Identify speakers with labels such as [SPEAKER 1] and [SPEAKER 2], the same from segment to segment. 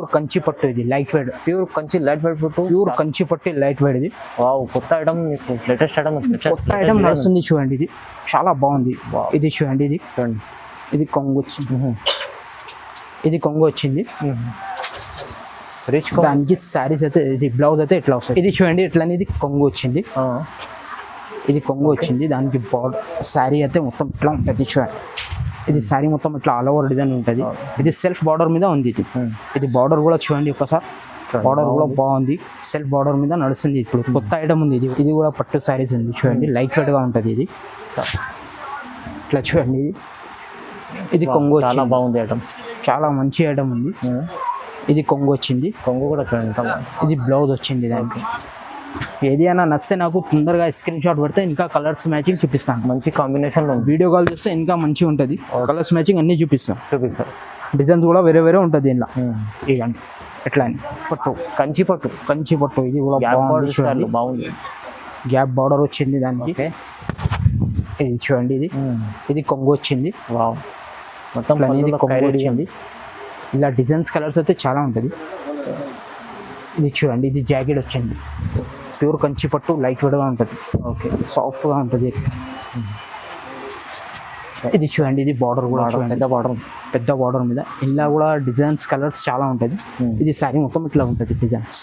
[SPEAKER 1] Pure Kanchi పట్టు ఇది light weight.
[SPEAKER 2] Pure Kanchi light weight పట్టు.
[SPEAKER 1] ప్యూర్ కంచి పట్టు లైట్ వెయిట్ ఇది.
[SPEAKER 2] వావ్, కొత్త ఐటమ్, లేటెస్ట్ ఐటమ్.
[SPEAKER 1] కొత్త ఐటమ్ నడుస్తుంది చూడండి. ఇది చాలా బాగుంది. ఇది చూడండి. ఇది
[SPEAKER 2] చూడండి.
[SPEAKER 1] ఇది కొంగు వచ్చింది. ఇది కొంగు వచ్చింది.
[SPEAKER 2] రిచ్
[SPEAKER 1] దానికి శారీస్ అయితే ఇది బ్లౌజ్ అయితే ఇట్లా వస్తుంది. ఇది చూడండి ఇట్లా. ఇది కొంగు వచ్చింది. ఇది కొంగు వచ్చింది. దానికి బార్డర్ శారీ అయితే మొత్తం ఇట్లా ఉంటుంది చూడండి. ఇది శారీ మొత్తం ఇట్లా ఆల్ ఓవర్ డిజైన్ ఉంటుంది. ఇది సెల్ఫ్ బార్డర్ మీద ఉంది. ఇది బార్డర్ కూడా చూడండి ఒకసారి. బార్డర్ కూడా బాగుంది. సెల్ఫ్ బార్డర్ మీద నడుస్తుంది. ఇప్పుడు కొత్త ఐటమ్ ఉంది. ఇది కూడా పట్టు శారీస్ ఉంది చూడండి. లైట్ వెయిట్ గా ఉంటుంది. ఇది ఇట్లా చూడండి. ఇది కొంగు
[SPEAKER 2] చాలా బాగుంది ఐటమ్.
[SPEAKER 1] చాలా మంచి ఐటమ్ ఉంది. ఇది కొంగు వచ్చింది.
[SPEAKER 2] కొంగు కూడా చూడండి.
[SPEAKER 1] ఇది బ్లౌజ్ వచ్చింది. దానికి ఏది అయినా నచ్చితే నాకు తొందరగా స్క్రీన్ షాట్ పెడితే ఇంకా కలర్స్ మ్యాచింగ్ చూపిస్తాను.
[SPEAKER 2] మంచి కాంబినేషన్ లో
[SPEAKER 1] వీడియో కాల్ చేస్తే ఇంకా మంచిగా ఉంటుంది. కలర్స్ మ్యాచింగ్ అన్ని చూపిస్తాను. డిజైన్స్ కూడా వేరే వేరే ఉంటుంది దీనిలో. ఇవ్వండి ఎట్లా అని పట్టు, కంచి పట్టు. కంచి పట్టు ఇది కూడా
[SPEAKER 2] బాగుంది.
[SPEAKER 1] గ్యాప్ బార్డర్ వచ్చింది దానికి. ఇది చూడండి. ఇది కొంగు వచ్చింది.
[SPEAKER 2] మొత్తం
[SPEAKER 1] ఇది కొంగు వచ్చింది. ఇలా డిజైన్స్ కలర్స్ అయితే చాలా ఉంటుంది. ఇది చూడండి. ఇది జాకెట్ వచ్చింది. ప్యూర్ కంచి పట్టు లైట్ వెయిట్గా ఉంటుంది. ఓకే, సాఫ్ట్గా ఉంటుంది. ఇది చూడండి. ఇది బార్డర్ కూడా పెద్ద బార్డర్ మీద ఇలా కూడా డిజైన్స్ కలర్స్ చాలా ఉంటుంది. ఇది శారీ మొత్తం ఇట్లా ఉంటుంది డిజైన్స్.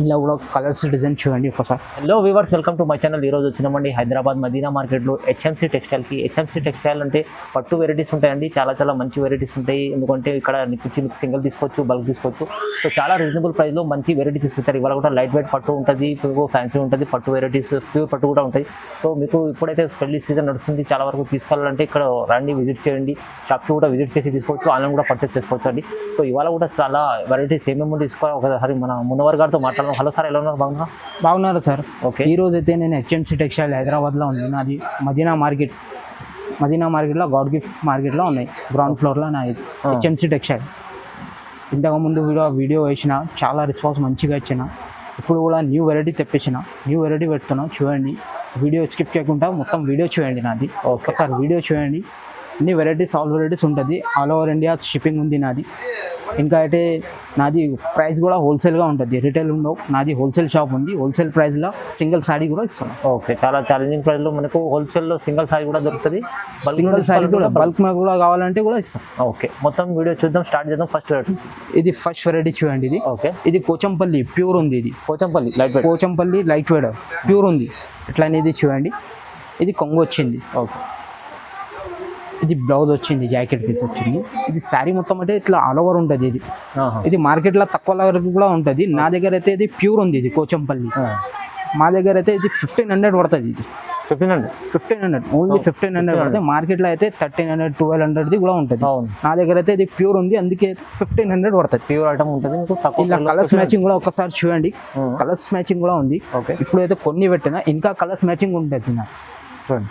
[SPEAKER 1] ఇలా కూడా కలర్స్ డిజైన్ చూడండి ఒకసారి.
[SPEAKER 2] Hello viewers, welcome to my channel. ఈరోజు వచ్చినామండి హైదరాబాద్ మదీనా మార్కెట్లో హెచ్ఎంసీ టెక్స్టైల్కి. హెచ్ఎంసీ టెక్స్టైల్ అంటే పట్టు వెరైటీస్ ఉంటాయండి. చాలా మంచి వెరైటీస్ ఉంటాయి. ఎందుకంటే ఇక్కడ మీకు సింగిల్ తీసుకోవచ్చు, బల్క్ తీసుకోవచ్చు. సో చాలా రీజనబుల్ ప్రైస్లో మంచి వెరైటీ తీసుకొచ్చారు. ఇవాళ కూడా లైట్ వెయిట్ పట్టు ఉంటుంది, ఫ్యాన్సీ ఉంటుంది, పట్టు వెరైటీస్, ప్యూర్ పట్టు కూడా ఉంటాయి. సో మీకు ఇప్పుడైతే పెళ్లి సీజన్ నడుస్తుంది. చాలా వరకు తీసుకోవాలంటే ఇక్కడ రండి, విజిట్ చేయండి. షాప్కి కూడా విజిట్ చేసి తీసుకోవచ్చు, ఆన్లైన్ కూడా పర్చేస్ చేసుకోవచ్చు అండి. సో ఇవాళ కూడా చాలా వెరైటీస్ ఏమేమి తీసుకోవాలి ఒకసారి మన మునవర్ గారితో మాట్లాడడం. హలో సార్, ఎలా ఉన్నారు?
[SPEAKER 1] బాగున్నారు సార్. ఓకే, ఈ రోజు అయితే నేను హెచ్ఎంసీ టెక్స్టైల్ హైదరాబాద్లో ఉంది. నాది మదీనా మార్కెట్లో గాడ్ గిఫ్ట్ మార్కెట్లో ఉన్నాయి. గ్రౌండ్ ఫ్లోర్లో నా హెచ్ఎంసీ టెక్స్టైల్. ఇంతకుముందు వీడియో వేసిన చాలా రెస్పాన్స్ మంచిగా ఇచ్చిన. ఇప్పుడు కూడా న్యూ వెరైటీ తెప్పించిన, న్యూ వెరైటీ పెడుతున్నాం. చూడండి, వీడియో స్కిప్ చేయకుండా మొత్తం వీడియో చూడండి. నాది ఒకసారి వీడియో చూడండి. అన్ని వెరైటీస్, ఆల్ వెరైటీస్ ఉంటుంది. ఆల్ ఓవర్ ఇండియా షిప్పింగ్ ఉంది నాది. ఇంకా అయితే నాది ప్రైస్ కూడా హోల్సేల్గా ఉంటుంది. రిటైల్ ఉండవు. నాది హోల్సేల్ షాప్ ఉంది. హోల్సేల్ ప్రైస్లో సింగిల్ సారీ కూడా ఇస్తున్నాం.
[SPEAKER 2] ఓకే, చాలా ఛాలెంజింగ్ ప్రైస్లో మనకు హోల్సేల్లో సింగిల్ సారీ కూడా దొరుకుతుంది.
[SPEAKER 1] సింగిల్ సారీ కూడా బల్క్ మీద కూడా కావాలంటే కూడా ఇస్తాం.
[SPEAKER 2] ఓకే, మొత్తం వీడియో చూద్దాం, స్టార్ట్ చేద్దాం. ఫస్ట్ వెరైటీ,
[SPEAKER 1] ఇది ఫస్ట్ వెరైటీ చూడండి. ఇది
[SPEAKER 2] ఓకే,
[SPEAKER 1] ఇది పోచంపల్లి ప్యూర్ ఉంది. ఇది
[SPEAKER 2] పోచంపల్లి
[SPEAKER 1] లైట్ వెయిట్ ప్యూర్ ఉంది. ఇట్లా అనేది చూడండి. ఇది కొంగు వచ్చింది.
[SPEAKER 2] ఓకే,
[SPEAKER 1] ఇది బ్లౌజ్ వచ్చింది, జాకెట్ పీస్ వచ్చింది. ఇది శారీ మొత్తం అంటే ఇట్లా ఆల్ ఓవర్ ఉంటుంది. ఇది మార్కెట్లో తక్కువ వరకు కూడా ఉంటుంది. నా దగ్గర అయితే ఇది ప్యూర్ ఉంది. ఇది పోచంపల్లి. మా దగ్గర అయితే ఇది 1500 పడుతుంది. ఇది 1500 ఓన్లీ 1500 పడుతుంది. మార్కెట్లో అయితే 1300, 1200 కూడా ఉంటుంది. నా దగ్గర అయితే ఇది ప్యూర్ ఉంది, అందుకే 1500 పడుతుంది.
[SPEAKER 2] ప్యూర్ ఐటమ్ ఉంటుంది.
[SPEAKER 1] ఇలా కలర్స్ మ్యాచింగ్ కూడా ఒకసారి చూడండి. కలర్స్ మ్యాచింగ్ కూడా ఉంది. ఇప్పుడు అయితే కొన్ని పెట్టినా ఇంకా కలర్స్ మ్యాచింగ్ ఉంటుంది.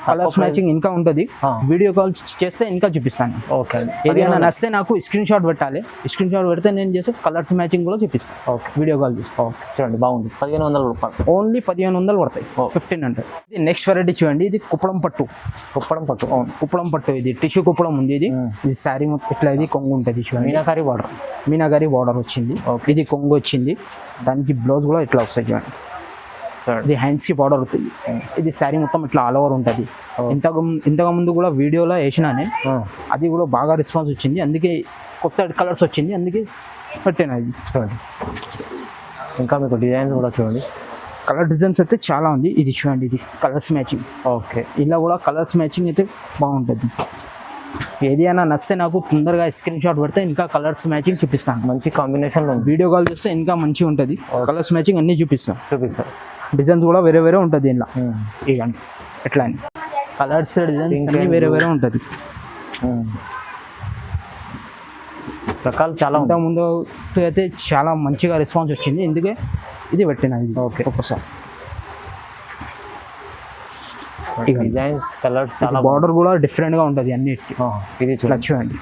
[SPEAKER 1] కలర్స్ మ్యాచింగ్ ఇంకా ఉంటుంది. వీడియో కాల్ చేస్తే ఇంకా చూపిస్తాను.
[SPEAKER 2] ఓకే,
[SPEAKER 1] ఏదైనా నచ్చితే నాకు స్క్రీన్ షాట్ పెట్టాలి. స్క్రీన్ షాట్ పెడితే నేను చేసి కలర్స్ మ్యాచింగ్ కూడా చూపిస్తాను.
[SPEAKER 2] ఓకే,
[SPEAKER 1] వీడియో కాల్ చేస్తాను.
[SPEAKER 2] ఓకే, చూడండి, బాగుంది. 1500 రూపాయలు,
[SPEAKER 1] ఓన్లీ 1500 పడతాయి. 1500. ఇది నెక్స్ట్ వెరైటీ చూడండి. ఇది కుప్పడం పట్టు. కుప్పడం పట్టు ఇది టిష్యూ కుప్పడం ఉంది. ఇది శారీ ఇట్లా ఇది కొంగు ఉంటుంది. చూడండి, మీనాకారి బార్డర్ వచ్చింది. ఇది కొంగు వచ్చింది. దానికి బ్లౌజ్ కూడా ఇట్లా వస్తాయి. చూడండి, ఇది హ్యాండ్స్ కి బార్డర్ అవుతుంది. ఇది శారీ మొత్తం ఇట్లా ఆల్ ఓవర్ ఉంటుంది. ఇంతకు ముందు కూడా వీడియోలో వేసినానే, అది కూడా బాగా రెస్పాన్స్ వచ్చింది. అందుకే కొత్త కలర్స్ వచ్చింది, అందుకే పెట్టాను. అది చూడండి.
[SPEAKER 2] ఇంకా మీకు డిజైన్స్ కూడా చూడండి.
[SPEAKER 1] కలర్ డిజైన్స్ అయితే చాలా ఉంది. ఇది చూడండి, ఇది కలర్స్ మ్యాచింగ్.
[SPEAKER 2] ఓకే,
[SPEAKER 1] ఇలా కూడా కలర్స్ మ్యాచింగ్ అయితే బాగుంటుంది. ఏది అయినా నచ్చితే నాకు తొందరగా స్క్రీన్ షాట్ పెడితే ఇంకా కలర్స్ మ్యాచింగ్ చూపిస్తాను.
[SPEAKER 2] మంచి కాంబినేషన్లో
[SPEAKER 1] వీడియో కాల్ చేస్తే ఇంకా మంచిగా ఉంటుంది. కలర్స్ మ్యాచింగ్ అన్ని చూపిస్తాను. డిజైన్స్ కూడా వేరే వేరే ఉంటుంది దీనిలో. ఇవ్వండి ఎట్లా అని కలర్స్ డిజైన్స్ అన్ని వేరే వేరే ఉంటుంది.
[SPEAKER 2] రకాలు చాలా.
[SPEAKER 1] ముందు అయితే చాలా మంచిగా రెస్పాన్స్ వచ్చింది, అందుకే ఇది పెట్టిన. ఇది ఓకే, ఒక్కసారి
[SPEAKER 2] డిజైన్స్ కలర్స్ చాలా.
[SPEAKER 1] బార్డర్ కూడా డిఫరెంట్ గా ఉంటుంది అన్నిటికీ. ఇది చూడండి,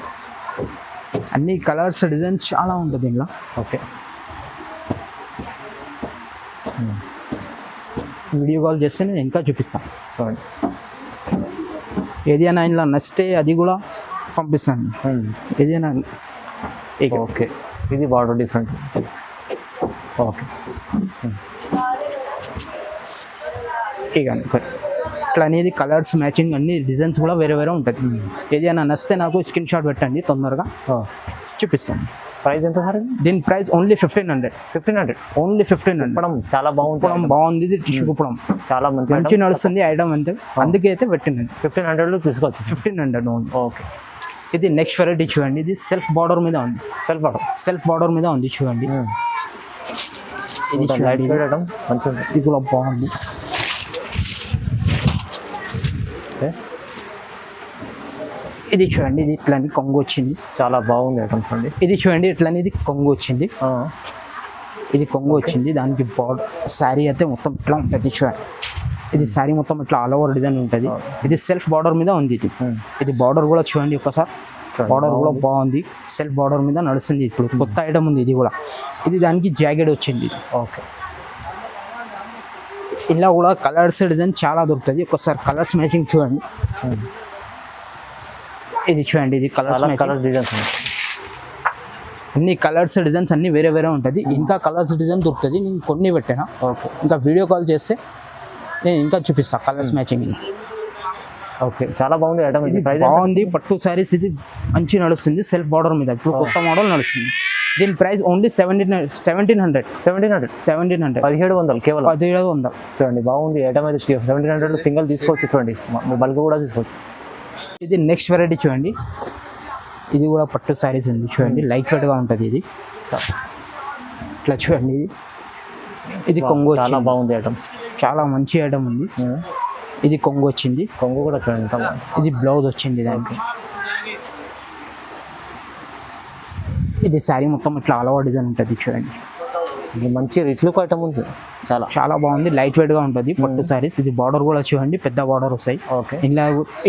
[SPEAKER 1] అన్ని కలర్స్ డిజైన్స్ చాలా ఉంటుంది దీనిలో.
[SPEAKER 2] ఓకే,
[SPEAKER 1] వీడియో కాల్ చేస్తే నేను ఇంకా చూపిస్తాను. చూడండి, ఏదైనా ఇలా నచ్చితే అది కూడా పంపిస్తాను. ఏదైనా
[SPEAKER 2] ఓకే, ఇది బార్డర్ డిఫరెంట్. ఓకే,
[SPEAKER 1] ఇక ఇట్లా అనేది కలర్స్ మ్యాచింగ్ అన్ని డిజైన్స్ కూడా వేరే వేరే ఉంటుంది. ఏదైనా నచ్చితే నాకు స్క్రీన్ షాట్ పెట్టండి, తొందరగా చూపిస్తాను.
[SPEAKER 2] ప్రైస్ ఎంత సార్?
[SPEAKER 1] దీని ప్రైస్ ఓన్లీ 1500.
[SPEAKER 2] 1500
[SPEAKER 1] ఓన్లీ 1500.
[SPEAKER 2] కుప్పడం చాలా బాగుంది.
[SPEAKER 1] కుప్పడం బాగుంది, ఇది టిష్యూ కుప్పడం
[SPEAKER 2] చాలా
[SPEAKER 1] మంచి నడుస్తుంది ఐటమ్ అంతే, అందుకే అయితే పెట్టినండి.
[SPEAKER 2] 1500 తీసుకోవచ్చు.
[SPEAKER 1] 1500 ఓన్లీ.
[SPEAKER 2] ఓకే,
[SPEAKER 1] ఇది నెక్స్ట్ వెరైటీ చూడండి, ఇది సెల్ఫ్ బార్డర్ మీద ఉంది. సెల్ఫ్ బార్డర్ మీద ఉంది చూడండి. ఇది
[SPEAKER 2] లైట్ వెయిట్ ఐటమ్ మంచిగా ఉంది.
[SPEAKER 1] ఇది కూడా బాగుంది. ఇది చూడండి, ఇది ఇట్లా కొంగు వచ్చింది,
[SPEAKER 2] చాలా బాగుంది ఐటమ్స్ అండి.
[SPEAKER 1] ఇది చూడండి ఇట్లా ఇది కొంగు వచ్చింది, ఇది కొంగు వచ్చింది. దానికి బార్డర్ శారీ అయితే మొత్తం ఇట్లా ఉంటుంది చూడండి. ఇది శారీ మొత్తం ఇట్లా ఆల్ ఓవర్ డిజైన్ ఉంటుంది. ఇది సెల్ఫ్ బార్డర్ మీద ఉంది. ఇది బార్డర్ కూడా చూడండి ఒకసారి, బార్డర్ కూడా బాగుంది, సెల్ఫ్ బార్డర్ మీద నడుస్తుంది. ఇప్పుడు కొత్త ఐటమ్ ఉంది ఇది కూడా. ఇది దానికి జాకెట్ వచ్చింది.
[SPEAKER 2] ఓకే,
[SPEAKER 1] ఇలా కూడా కలర్స్ డిజైన్ చాలా దొరుకుతుంది. ఒకసారి కలర్స్ మ్యాచింగ్ చూడండి. ఇది చూడండి, ఇది కలర్
[SPEAKER 2] డిజైన్స్
[SPEAKER 1] అన్ని కలర్స్ డిజైన్స్ అన్ని వేరే వేరే ఉంటుంది. ఇంకా కలర్స్ డిజైన్ దొరుకుతుంది, నేను కొన్ని పెట్టాను.
[SPEAKER 2] ఓకే,
[SPEAKER 1] ఇంకా వీడియో కాల్ చేస్తే నేను ఇంకా చూపిస్తాను కలర్స్ మ్యాచింగ్.
[SPEAKER 2] ఓకే, చాలా బాగుంది ఐటమ్. ఇది ప్రైస్
[SPEAKER 1] బాగుంది. పట్టు శారీస్ ఇది మంచి నడుస్తుంది, సెల్ఫ్ బార్డర్ మీద ఇప్పుడు కొత్త మోడల్ నడుస్తుంది. దీని ప్రైస్ ఓన్లీ 1700.
[SPEAKER 2] 1700 కేవలం
[SPEAKER 1] 1700.
[SPEAKER 2] చూడండి బాగుంది ఐటమ్ అయితే. 1700 సింగిల్ తీసుకోవచ్చు చూడండి, బల్క్ కూడా తీసుకోవచ్చు.
[SPEAKER 1] ఇది నెక్స్ట్ వెరైటీ చూడండి, ఇది కూడా పట్టు శారీస్ ఉంది చూడండి, లైట్ వెయిట్గా ఉంటుంది. ఇది ఇట్లా చూడండి, ఇది కొంగు
[SPEAKER 2] చాలా బాగుంది ఐటమ్,
[SPEAKER 1] చాలా మంచి ఐటమ్ ఉంది. ఇది కొంగు వచ్చింది,
[SPEAKER 2] కొంగు కూడా చూడండి.
[SPEAKER 1] ఇది బ్లౌజ్ వచ్చింది దానికి. ఇది శారీ మొత్తం ఇట్లా ఆల్ ఓవర్ డిజైన్ ఉంటుంది చూడండి.
[SPEAKER 2] ఇది మంచి రిచ్ లుక్ ఐటమ్ ఉంది, చాలా
[SPEAKER 1] బాగుంది, లైట్ వెయిట్ గా ఉంటుంది పట్టు శారీస్. ఇది బార్డర్ కూడా చూడండి, పెద్ద బార్డర్ వస్తాయి.
[SPEAKER 2] ఓకే,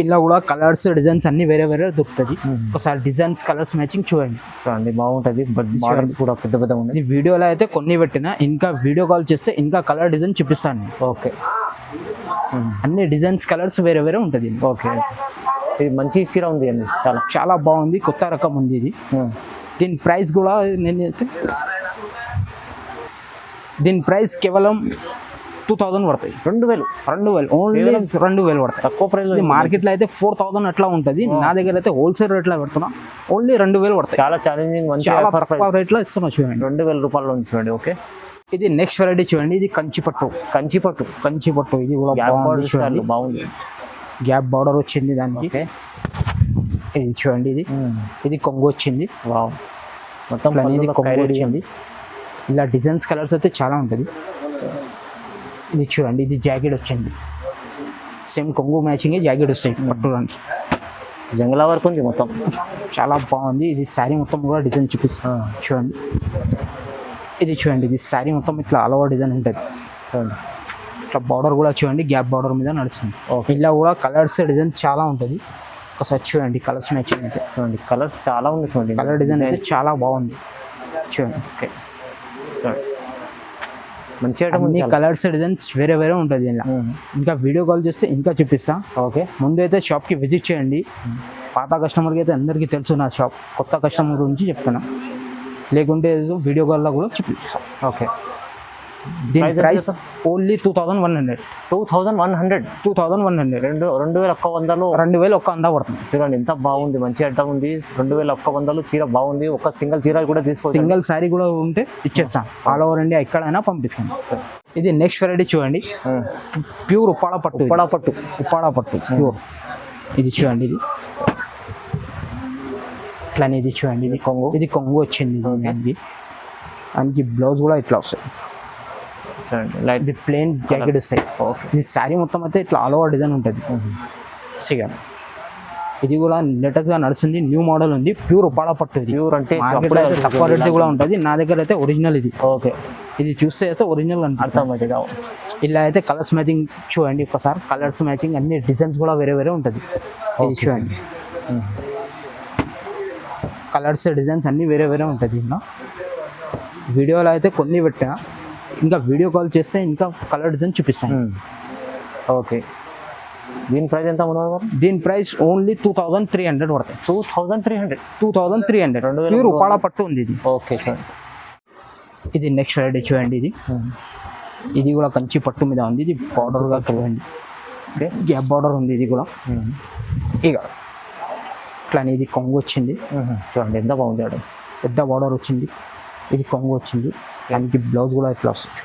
[SPEAKER 1] ఇలా కూడా కలర్స్ డిజైన్స్ అన్ని వేరే వేరే దొరుకుతుంది. ఒకసారి డిజైన్స్ కలర్స్ మ్యాచింగ్ చూడండి
[SPEAKER 2] బాగుంటుంది. బార్డర్స్ కూడా పెద్ద పెద్ద ఉంది.
[SPEAKER 1] ఇది వీడియోలో అయితే కొన్ని పెట్టినా, ఇంకా వీడియో కాల్ చేస్తే ఇంకా కలర్ డిజైన్ చూపిస్తాను.
[SPEAKER 2] ఓకే,
[SPEAKER 1] అన్ని డిజైన్స్ కలర్స్ వేరే వేరే ఉంటుంది.
[SPEAKER 2] ఓకే, ఇది మంచి చీర ఉంది అండి,
[SPEAKER 1] చాలా బాగుంది, కొత్త రకం ఉంది ఇది. దీని ప్రైస్ కూడా దీని ప్రైస్ కేవలం 2000 పడతాయి. 2000 ఓన్లీ 2000 పడతాయి.
[SPEAKER 2] తక్కువ ప్రైస్.
[SPEAKER 1] మార్కెట్లో అయితే 4000 అట్లా ఉంటుంది, నా దగ్గర అయితే హోల్సేల్ రేట్లో పెడుతున్నా, ఓన్లీ 2000 పడతాయి.
[SPEAKER 2] చాలా ఛాలెంజింగ్, మంచి
[SPEAKER 1] తక్కువ రేట్లో ఇస్తున్నా చూడండి.
[SPEAKER 2] 2000 రూపాయలు ఉంది చూడండి. ఓకే,
[SPEAKER 1] ఇది నెక్స్ట్ వెరైటీ చూడండి, ఇది కంచి పట్టు. ఇది కూడా
[SPEAKER 2] బాగుంది,
[SPEAKER 1] గ్యాప్ బార్డర్ వచ్చింది దానికి. ఇది చూడండి, ఇది కొంగు వచ్చింది.
[SPEAKER 2] మొత్తం
[SPEAKER 1] ఇది కొంగు వచ్చింది. ఇలా డిజైన్స్ కలర్స్ అయితే చాలా ఉంటుంది. ఇది చూడండి, ఇది జాకెట్ వచ్చింది, సేమ్ కొంగు మ్యాచింగ్ జాకెట్ వస్తాయి పట్టుడానికి.
[SPEAKER 2] జంగలా వర్క్ ఉంది మొత్తం,
[SPEAKER 1] చాలా బాగుంది. ఇది శారీ మొత్తం కూడా డిజైన్ చూపిస్తాను చూడండి. ఇది చూడండి, ఇది శారీ మొత్తం ఇట్లా ఆల్ ఓవర్ డిజైన్ ఉంటుంది చూడండి. ఇట్లా బార్డర్ కూడా చూడండి, గ్యాప్ బార్డర్ మీద నడుస్తుంది. ఇలా కూడా కలర్స్ డిజైన్ చాలా ఉంటుంది. ఒకసారి చూడండి కలర్స్ మ్యాచింగ్ అయితే
[SPEAKER 2] చూడండి, కలర్స్ చాలా ఉంది చూడండి.
[SPEAKER 1] కలర్ డిజైన్ అయితే చాలా బాగుంది చూడండి.
[SPEAKER 2] ఓకే, మంచి ఐటమ్
[SPEAKER 1] ఉంది. కలర్స్ డిజైన్స్ వేరే వేరే ఉంటుంది ఇలా. ఇంకా వీడియో కాల్ చేస్తే ఇంకా చూపిస్తా.
[SPEAKER 2] ఓకే,
[SPEAKER 1] ముందైతే షాప్కి విజిట్ చేయండి. పాత కస్టమర్కి అయితే అందరికీ తెలుసు నా షాప్, కొత్త కస్టమర్ గురించి చెప్తున్నా. లేకుంటే వీడియో కాల్లో కూడా చూపిస్తా.
[SPEAKER 2] ఓకే,
[SPEAKER 1] దీని ప్రైస్ ఓన్లీ 2100.
[SPEAKER 2] 2100.
[SPEAKER 1] 2100 పడుతుంది.
[SPEAKER 2] చూడండి ఎంత బాగుంది, మంచి ఐటమ్ ఉంది. 2100 చీర బాగుంది. ఒక సింగిల్ చీర కూడా తీసుకోవచ్చు,
[SPEAKER 1] సింగిల్ శారీ కూడా ఉంటే ఇచ్చేస్తాను. ఆల్ ఓవర్ ఇండియా ఎక్కడైనా పంపిస్తాను. ఇది నెక్స్ట్ వెరైటీ చూడండి, ప్యూర్ ఉప్పాడ పట్టు ప్యూర్. ఇది చూడండి, ఇది ఇట్లానే. ఇది చూడండి, ఇది కొంగు వచ్చింది దానికి బ్లౌజ్ కూడా ఇట్లా వస్తాయి. ఇది ప్లెయిన్ జాకెట్ వస్తాయి. ఇది శారీ మొత్తం అయితే ఇట్లా ఆల్ ఓవర్ డిజైన్ ఉంటుంది. ఇది కూడా లేటెస్ట్ గా నడుస్తుంది, న్యూ మోడల్ ఉంది. ప్యూర్ ఉప్పాడ పట్టు. ఇది
[SPEAKER 2] ప్యూర్ అంటే
[SPEAKER 1] తక్కువ రేట్ కూడా ఉంటుంది. నా దగ్గర అయితే ఒరిజినల్ ఇది.
[SPEAKER 2] ఓకే,
[SPEAKER 1] ఇది చూస్తే అయితే ఒరిజినల్ అనిపిస్తుంది. ఇలా అయితే కలర్స్ మ్యాచింగ్ చూడండి ఒకసారి. కలర్స్ మ్యాచింగ్ అన్ని డిజైన్స్ కూడా వేరే వేరే ఉంటుంది. ఇది చూడండి, కలర్స్ డిజైన్స్ అన్ని వేరే వేరే ఉంటుంది. వీడియోలో అయితే కొన్ని పెట్టా, ఇంకా వీడియో కాల్ చేస్తే ఇంకా కలర్ డిజైన్ చూపిస్తాను.
[SPEAKER 2] ఓకే, దీని ప్రైస్ ఎంత ఉండదు?
[SPEAKER 1] దీని ప్రైస్ ఓన్లీ 2300 పడతాయి.
[SPEAKER 2] 2300.
[SPEAKER 1] 2300
[SPEAKER 2] 2300.
[SPEAKER 1] ప్యూర్ ఉపాళ పట్టు ఉంది ఇది.
[SPEAKER 2] ఓకే చూడండి.
[SPEAKER 1] ఇది నెక్స్ట్ వెరైటీ చూడండి. ఇది కూడా కంచి పట్టు మీద ఉంది. ఇది బార్డర్గా చూడండి, గ్యాప్ బార్డర్ ఉంది. ఇది కూడా ఇక ఇట్లానే ఇది కొంగు వచ్చింది
[SPEAKER 2] చూడండి ఎంత బాగుంది మేడం.
[SPEAKER 1] పెద్ద బార్డర్ వచ్చింది. ఇది కొంగు వచ్చింది. దానికి బ్లౌజ్ కూడా ఇట్లా వస్తుంది.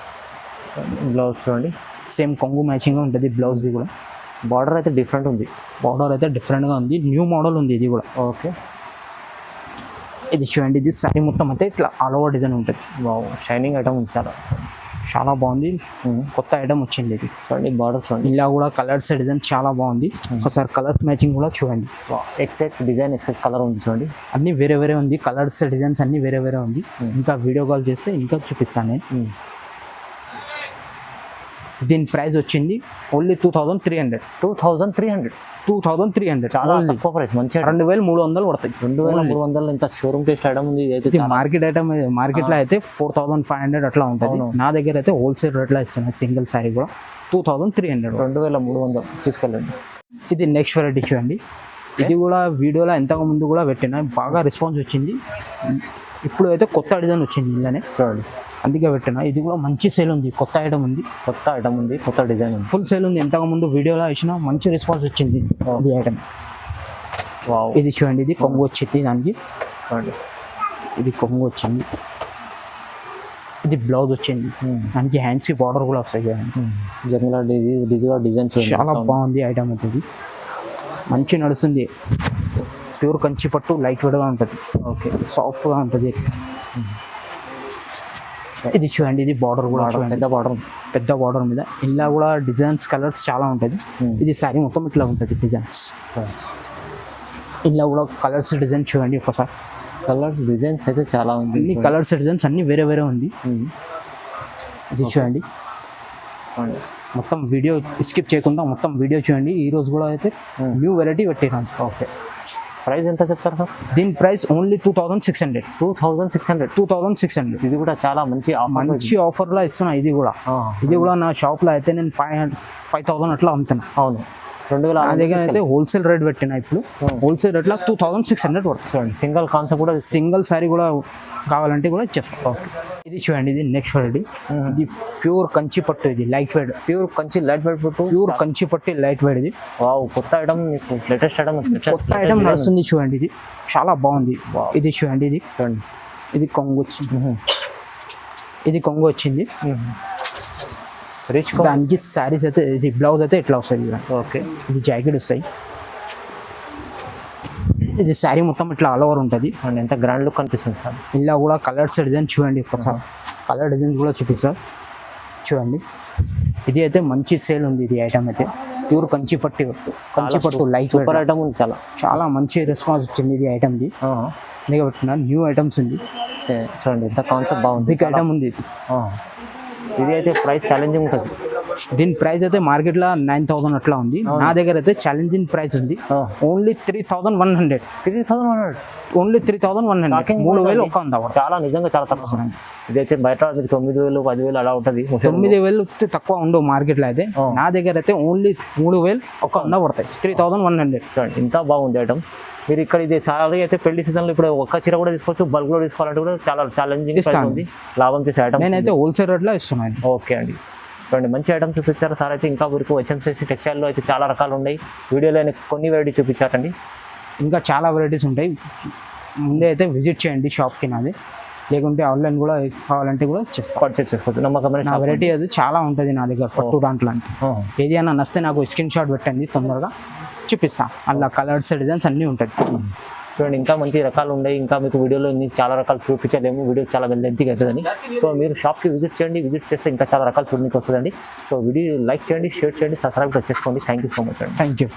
[SPEAKER 2] బ్లౌజ్ చూడండి
[SPEAKER 1] సేమ్ కొంగు మ్యాచింగ్గా ఉంటుంది బ్లౌజ్ది కూడా.
[SPEAKER 2] బార్డర్ అయితే డిఫరెంట్ ఉంది.
[SPEAKER 1] బార్డర్ అయితే డిఫరెంట్గా ఉంది. న్యూ మోడల్ ఉంది ఇది కూడా.
[SPEAKER 2] ఓకే.
[SPEAKER 1] ఇది చూడండి. ఇది సారీ మొత్తం అయితే ఇట్లా ఆల్ ఓవర్ డిజైన్ ఉంటుంది.
[SPEAKER 2] షైనింగ్ ఐటమ్ ఉంది చాలా.
[SPEAKER 1] చాలా బాగుంది. కొత్త ఐటమ్ వచ్చింది ఇది.
[SPEAKER 2] చూడండి బార్డర్ చూడండి.
[SPEAKER 1] ఇలా కూడా కలర్స్ డిజైన్ చాలా బాగుంది. ఒకసారి కలర్స్ మ్యాచింగ్ కూడా చూడండి.
[SPEAKER 2] ఎక్సెక్ట్ డిజైన్ ఎక్సెక్ట్ కలర్ ఉంది చూడండి.
[SPEAKER 1] అన్ని వేరే వేరే ఉంది. కలర్స్ డిజైన్స్ అన్ని వేరే వేరే ఉంది. ఇంకా వీడియో కాల్ చేస్తే ఇంకా చూపిస్తాను నేను. దీని ప్రైస్ వచ్చింది ఓన్లీ 2300. 2300
[SPEAKER 2] చాలా తక్కువ ప్రైస్. మంచిగా
[SPEAKER 1] 2300 పడతాయి.
[SPEAKER 2] 2300 ఇంత షోరూమ్ టేస్ట్ ఐటమ్ ఉంది.
[SPEAKER 1] ఇది మార్కెట్ ఐటమ్. మార్కెట్లో అయితే 4500 అట్లా ఉంటుంది. నా దగ్గర అయితే హోల్సేల్ రేట్లో ఇస్తున్నాయి. సింగిల్ సారీ కూడా 2300.
[SPEAKER 2] 2300 తీసుకెళ్ళండి.
[SPEAKER 1] ఇది నెక్స్ట్ వెరైటీ చూడండి. ఇది కూడా వీడియోలో ఎంతకు ముందు కూడా పెట్టిన బాగా రెస్పాన్స్ వచ్చింది. ఇప్పుడు అయితే కొత్త డిజైన్ వచ్చింది ఇలానే
[SPEAKER 2] చూడండి,
[SPEAKER 1] అందుకే పెట్టిన. ఇది కూడా మంచి సేల్ ఉంది. కొత్త ఐటమ్ ఉంది.
[SPEAKER 2] కొత్త డిజైన్ ఉంది.
[SPEAKER 1] ఫుల్ సేల్ ఉంది. ఎంతకు ముందు వీడియోలో వేసిన మంచి రెస్పాన్స్ వచ్చింది ఇది ఐటమ్.
[SPEAKER 2] వావ్.
[SPEAKER 1] ఇది చూడండి. ఇది కొంగు వచ్చింది దానికి.
[SPEAKER 2] చూడండి
[SPEAKER 1] ఇది కొంగు వచ్చింది. ఇది బ్లౌజ్ వచ్చింది. దానికి హ్యాండ్స్కి బార్డర్ కూడా వస్తాయి.
[SPEAKER 2] జర్నల్ డిజైన్
[SPEAKER 1] చాలా బాగుంది ఐటమ్ అయితే. ఇది మంచి నడుస్తుంది. ప్యూర్ కంచి పట్టు లైట్ వెయిట్గా ఉంటుంది. ఓకే, సాఫ్ట్గా ఉంటుంది. ఇది చూడండి. ఇది బార్డర్ కూడా పెద్ద బార్డర్ మీద ఇలా కూడా డిజైన్స్ కలర్స్ చాలా ఉంటుంది. ఇది శారీ మొత్తం ఇట్లా ఉంటుంది డిజైన్స్. ఇలా కూడా కలర్స్ డిజైన్ చూడండి ఒకసారి.
[SPEAKER 2] కలర్స్ డిజైన్స్ అయితే చాలా ఉంది.
[SPEAKER 1] అన్ని కలర్స్ డిజైన్స్ అన్ని వేరే వేరే ఉంది. ఇది చూడండి. మొత్తం వీడియో స్కిప్ చేయకుండా మొత్తం వీడియో చూడండి. ఈ రోజు కూడా అయితే న్యూ వెరైటీ పెట్టినాను.
[SPEAKER 2] ఓకే. ప్రైస్ ఎంత చెప్తారు సార్?
[SPEAKER 1] దీని ప్రైస్ ఓన్లీ 2600.
[SPEAKER 2] 2600. ఇది కూడా చాలా మంచి
[SPEAKER 1] ఆఫర్లో ఇస్తున్నా. ఇది కూడా నా షాప్లో అయితే నేను 5000 అట్లా అమ్ముతున్నా.
[SPEAKER 2] అవును, 2000.
[SPEAKER 1] నా దగ్గర అయితే హోల్సేల్ రేట్ పెట్టిన. ఇప్పుడు హోల్సేల్ రేట్లో 2600 పడుతుంది.
[SPEAKER 2] చూడండి, సింగిల్ కాన్సెప్ట్ కూడా,
[SPEAKER 1] సింగిల్ సారీ కూడా కావాలంటే కూడా ఇచ్చేస్తాం. ఓకే. ఇది చూడండి. ఇది నెక్స్ట్ వెరైటీ. ఇది ప్యూర్ కంచి పట్టు. ఇది లైట్ వెయిట్. ప్యూర్ కంచి పట్టు లైట్ వెయిట్. ఇది
[SPEAKER 2] కొత్త ఐటమ్, లేటెస్ట్ ఐటమ్.
[SPEAKER 1] కొత్త ఐటమ్ నడుస్తుంది చూడండి. ఇది చాలా బాగుంది. ఇది చూడండి. ఇది చూడండి. ఇది కొంగు వచ్చింది.
[SPEAKER 2] రిచ్
[SPEAKER 1] దానికి శారీస్ అయితే ఇది బ్లౌజ్ అయితే ఇట్లా వస్తుంది.
[SPEAKER 2] ఓకే.
[SPEAKER 1] ఇది జాకెట్ వస్తాయి. ఇది శారీ మొత్తం ఇట్లా ఆల్ ఓవర్ ఉంటుంది.
[SPEAKER 2] అండ్ ఎంత గ్రాండ్ లుక్ కనిపిస్తుంది సార్.
[SPEAKER 1] ఇలా కూడా కలర్స్ డిజైన్ చూడండి ఒకసారి. కలర్ డిజైన్స్ కూడా చూపిస్తారు చూడండి. ఇది అయితే మంచి సేల్ ఉంది. ఇది ఐటమ్ అయితే ప్యూర్ కంచి పట్టు లైట్
[SPEAKER 2] సూపర్ ఐటమ్ ఉంది.
[SPEAKER 1] చాలా మంచి రెస్పాన్స్ వచ్చింది ఇది ఐటమ్ది. అందుకే పెట్టిన. న్యూ ఐటమ్స్ ఉంది.
[SPEAKER 2] చూడండి ఎంత కాన్సెప్ట్ బాగుంది.
[SPEAKER 1] బిగ్ ఐటమ్ ఉంది.
[SPEAKER 2] ఇది అయితే ప్రైస్ ఛాలెంజింగ్ ఉంటుంది.
[SPEAKER 1] దీని ప్రైస్ అయితే మార్కెట్లో 9000 అట్లా ఉంది. నా దగ్గర అయితే ఛాలెంజింగ్ ప్రైస్ ఉంది. ఓన్లీ 3100. ఓన్లీ 3100. 3000 ఒక్క ఉంది.
[SPEAKER 2] చాలా నిజంగా చాలా తక్కువ. ఇది అయితే బయట 9000 10,000 అలా ఉంటుంది.
[SPEAKER 1] 9000 తక్కువ ఉండవు మార్కెట్లో అయితే. నా దగ్గర అయితే ఓన్లీ 3000 ఒక్క ఉందా పడతాయి. 3100.
[SPEAKER 2] చూడండి ఇంత బాగుంది ఐటమ్. మీరు ఇక్కడ ఇది చాలా అయితే పెళ్లి సీజన్లో ఇప్పుడు ఒక్క చీర కూడా తీసుకోవచ్చు. బల్క్లో తీసుకోవాలంటే కూడా చాలా ఛాలెంజింగ్ ఉంది. లాభం చేసే ఐటమ్
[SPEAKER 1] నేనైతే హోల్సేల్ రేట్లో ఇస్తున్నాను.
[SPEAKER 2] ఓకే అండి. చూడండి మంచి ఐటమ్స్ చూపించారు సార్. అయితే ఇంకా వరకు హెచ్ఎంసీసీ టెక్స్టైల్లో అయితే చాలా రకాలు ఉన్నాయి. వీడియోలో కొన్ని వెరైటీ చూపించారండి.
[SPEAKER 1] ఇంకా చాలా వెరైటీస్ ఉంటాయి. ముందే అయితే విజిట్ చేయండి షాప్కి నాది. లేకుంటే ఆన్లైన్ కూడా కావాలంటే కూడా
[SPEAKER 2] పర్చేస్ చేసుకోవచ్చు. నమ్మకమైన
[SPEAKER 1] నా వెరైటీ అది చాలా ఉంటుంది నా దగ్గర. పట్టు దాంట్లో ఏది అన్నా నస్తే నాకు స్క్రీన్ షాట్ పెట్టండి, తొందరగా చూపిస్తాను. అలా కలర్స్ డిజైన్స్ అన్నీ ఉంటాయి.
[SPEAKER 2] చూడండి ఇంకా మంచి రకాలు ఉన్నాయి. ఇంకా మీకు వీడియోలో చాలా రకాలు చూపించలేము. వీడియో చాలా లెంతీగా అవుతుందని. సో మీరు షాప్కి విజిట్ చేయండి. విజిట్ చేస్తే ఇంకా చాలా రకాలు చూడడానికి వస్తుందండి. సో వీడియో లైక్ చేయండి, షేర్ చేయండి, సబ్స్క్రైబ్ చేసుకోండి. థ్యాంక్ యూ సో మచ్ అండి.
[SPEAKER 1] Thank you.